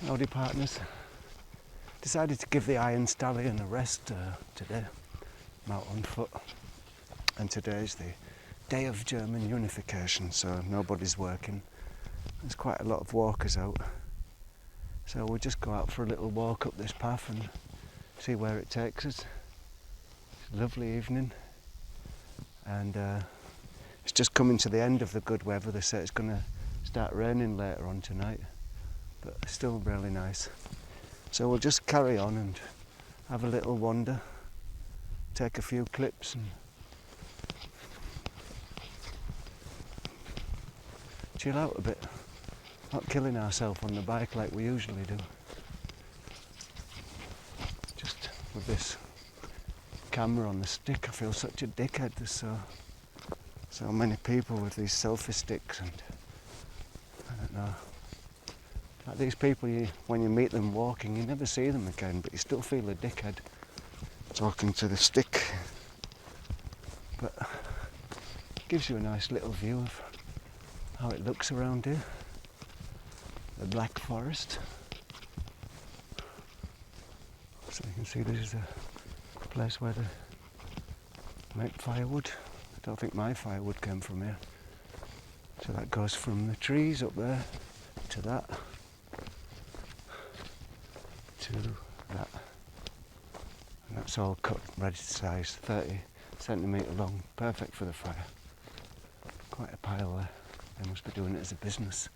Howdy partners. Decided to give the Iron Stallion a rest today. I'm out on foot, and today's the day of German unification, so nobody's working. There's quite a lot of walkers out, so we'll just go out for a little walk up this path and see where it takes us. It's a lovely evening, and it's just coming to the end of the good weather. They say it's going to start raining later on tonight, but it's still really nice. So we'll just carry on and have a little wander, take a few clips and chill out a bit, not killing ourselves on the bike like we usually do. Just with this camera on the stick, I feel such a dickhead. There's so many people with these selfie sticks, and I don't know. Like these people, when you meet them walking, you never see them again, but you still feel a dickhead talking to the stick. But it gives you a nice little view of how it looks around here. The Black Forest. So you can see this is a place where they make firewood. I don't think my firewood came from here. So that goes from the trees up there to that. To that, and that's all cut ready to size, 30 centimetre long, perfect for the fire. Quite a pile there. They must be doing it as a business.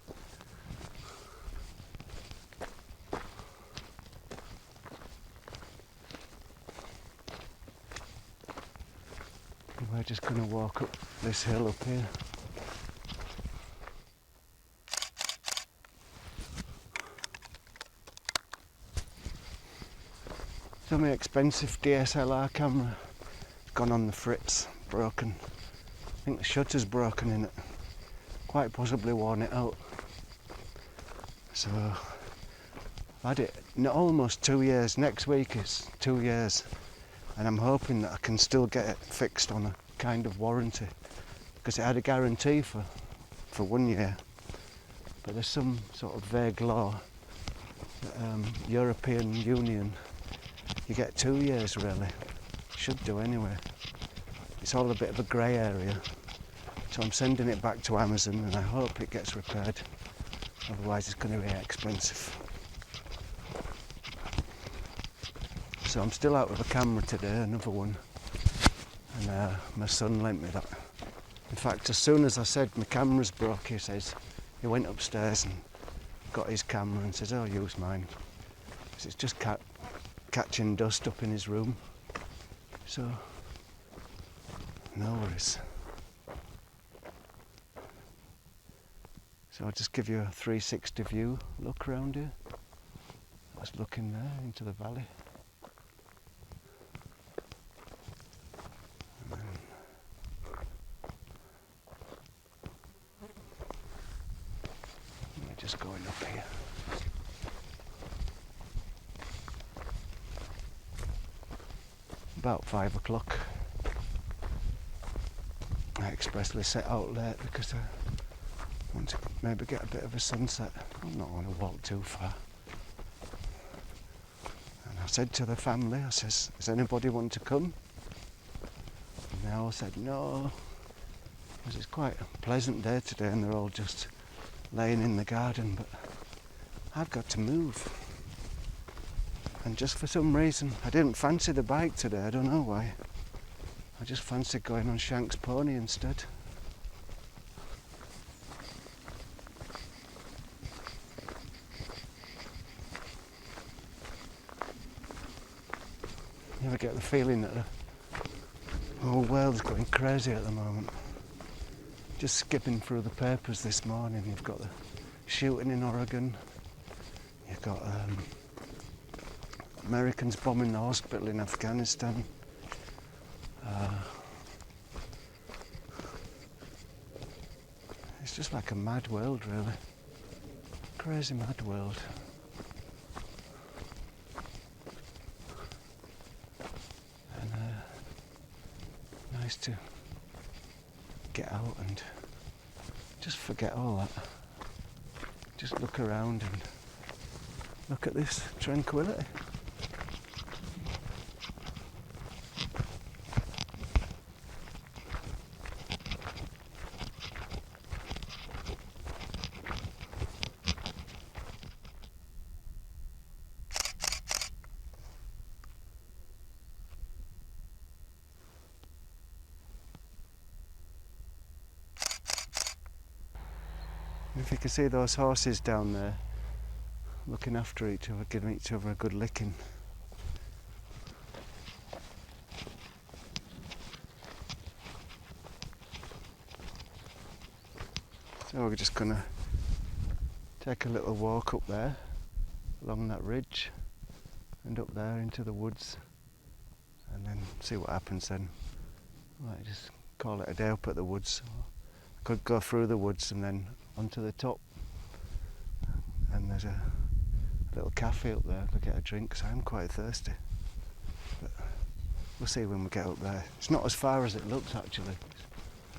And we're just going to walk up this hill up here. So my expensive DSLR camera has gone on the fritz, broken. I think the shutter's broken in it, quite possibly worn it out. So I've had it almost 2 years, next week is 2 years, and I'm hoping that I can still get it fixed on a kind of warranty, because it had a guarantee for 1 year, but there's some sort of vague law that European Union, you get 2 years really. Should do anyway. It's all a bit of a grey area. So I'm sending it back to Amazon and I hope it gets repaired. Otherwise it's going to be expensive. So I'm still out with a camera today, another one. And my son lent me that. In fact, as soon as I said my camera's broke, he went upstairs and got his camera and says, "Oh, use mine." Because it's just catching dust up in his room, so no worries. So I'll just give you a 360 view look around here. Let's look in there into the valley. And then we're just going up here. About 5 o'clock. I expressly set out late because I want to maybe get a bit of a sunset. I'm not going to walk too far. And I said to the family, I says, "Does anybody want to come?" And they all said no, because it's quite a pleasant day today and they're all just laying in the garden, but I've got to move. And just for some reason, I didn't fancy the bike today, I don't know why. I just fancied going on Shank's pony instead. You ever get the feeling that the whole world's going crazy at the moment? Just skipping through the papers this morning, you've got the shooting in Oregon, you've got Americans bombing the hospital in Afghanistan. It's just like a mad world, really. Crazy mad world. And nice to get out and just forget all that. Just look around and Look at this tranquility. If you can see those horses down there looking after each other, giving each other a good licking. So we're just going to take a little walk up there along that ridge and up there into the woods and then see what happens then. Might just call it a day up at the woods. Could go through the woods and then onto the top, and there's a little cafe up there. Could get a drink because I'm quite thirsty, but we'll see when we get up there. It's not as far as it looks actually.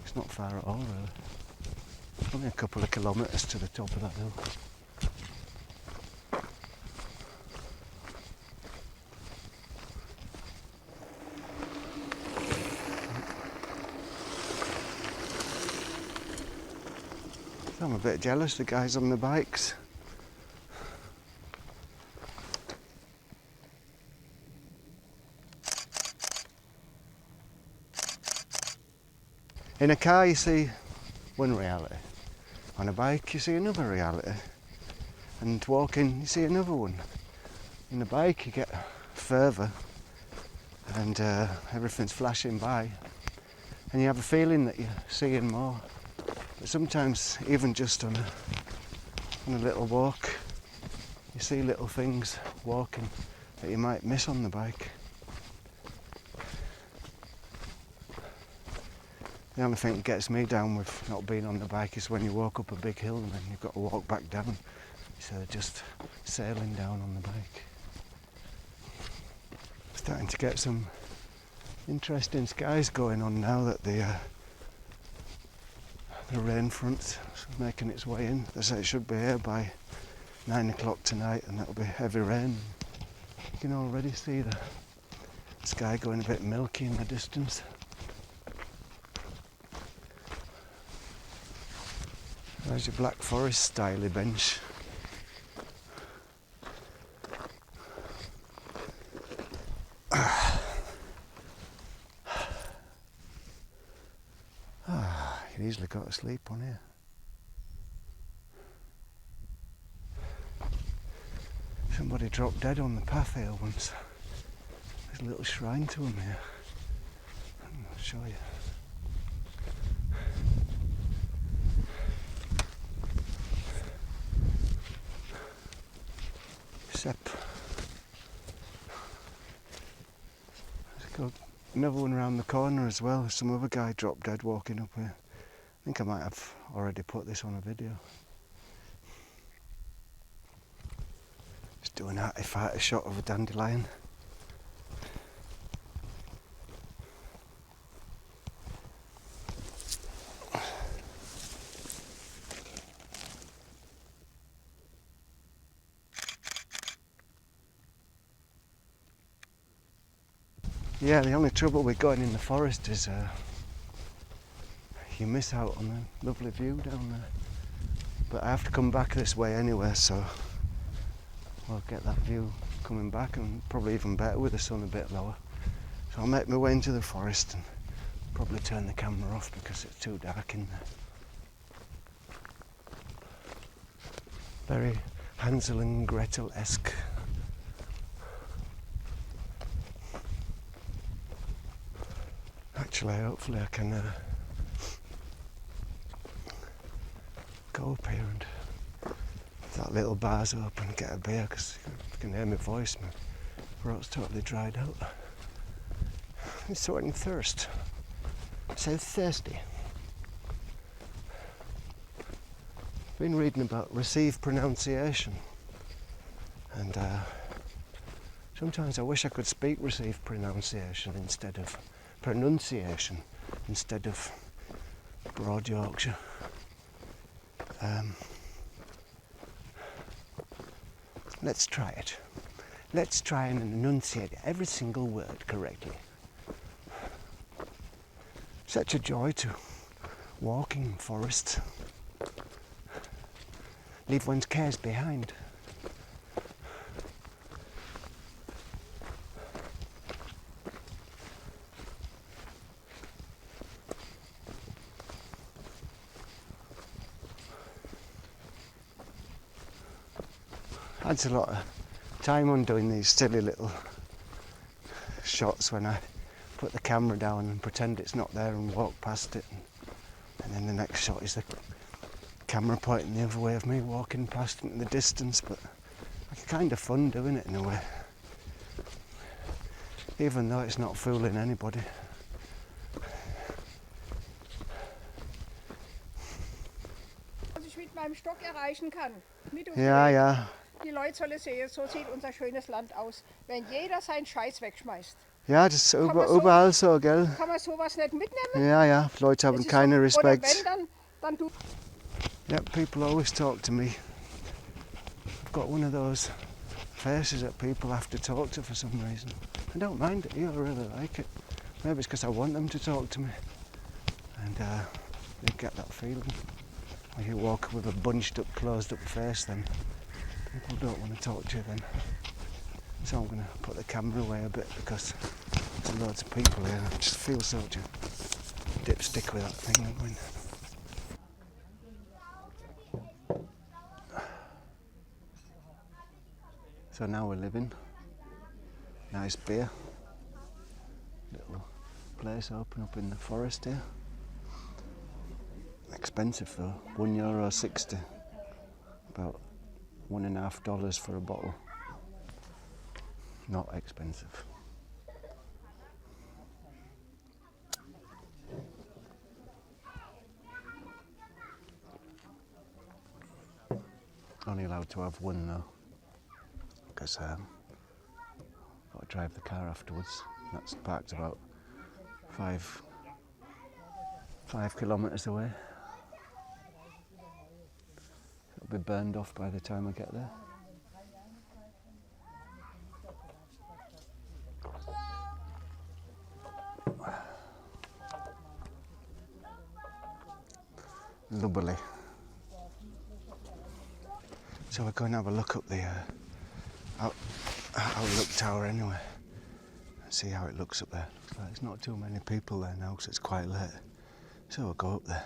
It's not far at all really. Only a couple of kilometres to the top of that hill. I'm a bit jealous, the guys on the bikes. In a car you see one reality, on a bike you see another reality, and walking you see another one. In a bike you get further and everything's flashing by and you have a feeling that you're seeing more. But sometimes, even just on a little walk, you see little things walking that you might miss on the bike. The only thing that gets me down with not being on the bike is when you walk up a big hill and then you've got to walk back down instead of just sailing down on the bike. Starting to get some interesting skies going on now that the rain front making its way in. They say it should be here by 9 o'clock tonight and that'll be heavy rain. You can already see the sky going a bit milky in the distance. There's your Black Forest styly bench. You could easily go to sleep on here. Somebody dropped dead on the path here once. There's a little shrine to him here. I'll show you. Sepp. There's another one around the corner as well. Some other guy dropped dead walking up here. I think I might have already put this on a video. Just doing a fighter shot of a dandelion. Yeah, the only trouble with going in the forest is you miss out on the lovely view down there. But I have to come back this way anyway, so I'll get that view coming back, and probably even better with the sun a bit lower. So I'll make my way into the forest and probably turn the camera off because it's too dark in there. Very Hansel and Gretel-esque. Actually, hopefully I can go up here and if that little bar's open, get a beer, because you can hear my voice, my throat's totally dried out. I'm sweating thirst. So thirsty. Been reading about received pronunciation, and sometimes I wish I could speak received pronunciation instead of pronunciation, instead of Broad Yorkshire. Let's try it. Let's try and enunciate every single word correctly. Such a joy to walk in forests. Leave one's cares behind. Adds a lot of time on doing these silly little shots when I put the camera down and pretend it's not there and walk past it, and then the next shot is the camera pointing the other way of me walking past it in the distance. But it's kind of fun doing it in a way, even though it's not fooling anybody. Was ich mit meinem Stock erreichen kann. Mit uns Ja, ja. Die Leute sollen sehen, so sieht unser schönes Land aus. Wenn jeder seinen Scheiß wegschmeißt. Ja, das ist überall so, gell? Kann man sowas nicht mitnehmen? Ja, ja, Leute haben keinen so, Respekt. Oder wenn, dann du. Yeah, people always talk to me. I've got one of those faces that people have to talk to for some reason. I don't mind it, I really like it. Maybe it's because I want them to talk to me. And you get that feeling. When you walk with a bunched up, closed up face, then people don't want to talk to you then. So I'm going to put the camera away a bit because there's loads of people here. I just feel such a dipstick with that thing going. So now we're living. Nice beer. Little place open up in the forest here. Expensive though, €1.60. About $1.50 for a bottle. Not expensive. Only allowed to have one though, because I've got to drive the car afterwards. That's parked about 5 kilometres away. It'll be burned off by the time I get there. Lovely. So we're going to have a look up the Outlook Tower anyway, and see how it looks up there. Looks like there's not too many people there now because it's quite late. So we'll go up there.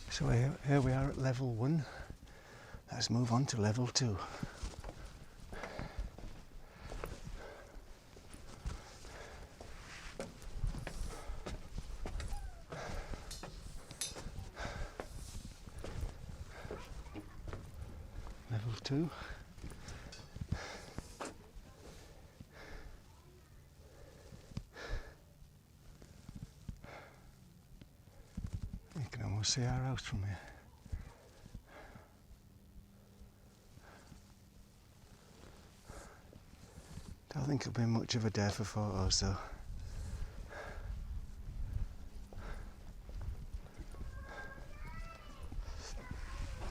So here we are at level 1. Let's move on to level 2. Level 2. You can almost see our house from here. Don't think it'll be much of a day for photos though.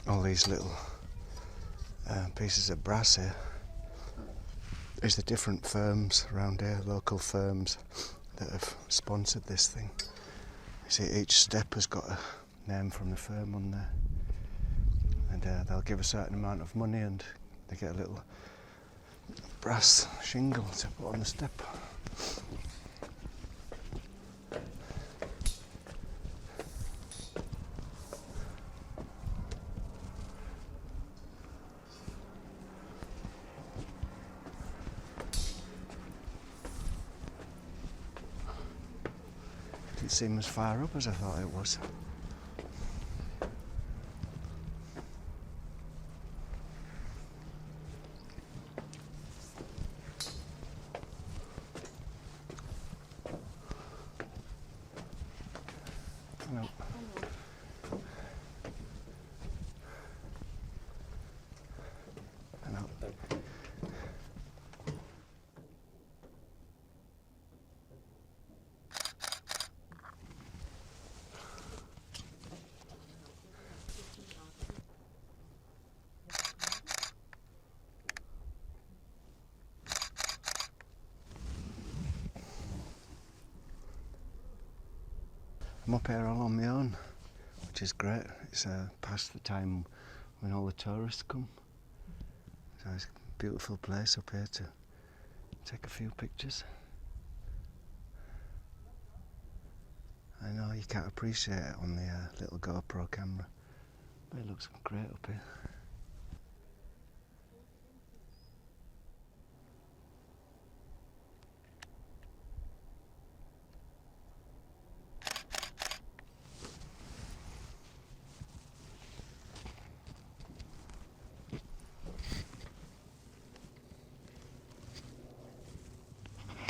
All these little pieces of brass here is the different firms around here, local firms that have sponsored this thing. You see each step has got a name from the firm on there, and they'll give a certain amount of money and they get a little brass shingle to put on the step. Didn't seem as far up as I thought it was. I'm up here all on my own, which is great. It's past the time when all the tourists come. So it's a beautiful place up here to take a few pictures. I know you can't appreciate it on the little GoPro camera, but it looks great up here.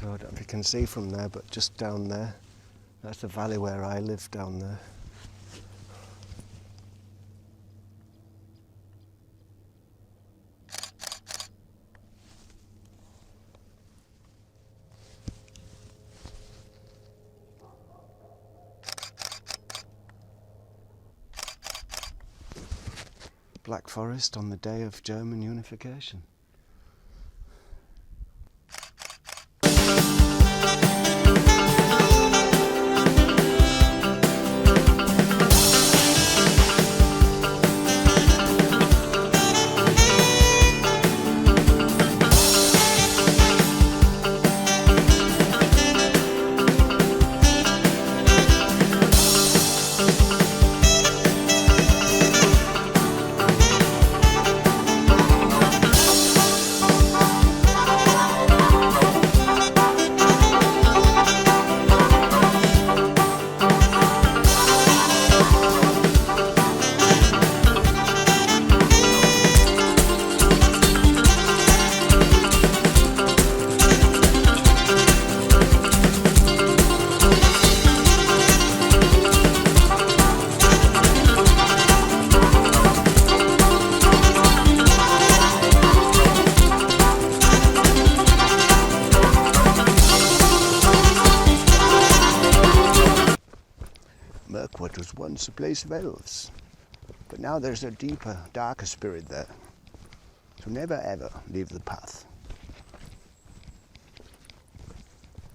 So I don't know if you can see from there, but just down there, that's the valley where I live down there. Black Forest on the day of German unification. Mirkwood was once a place of elves, but now there's a deeper, darker spirit there. So never ever leave the path.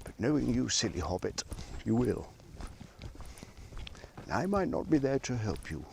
But knowing you, silly hobbit, you will. And I might not be there to help you.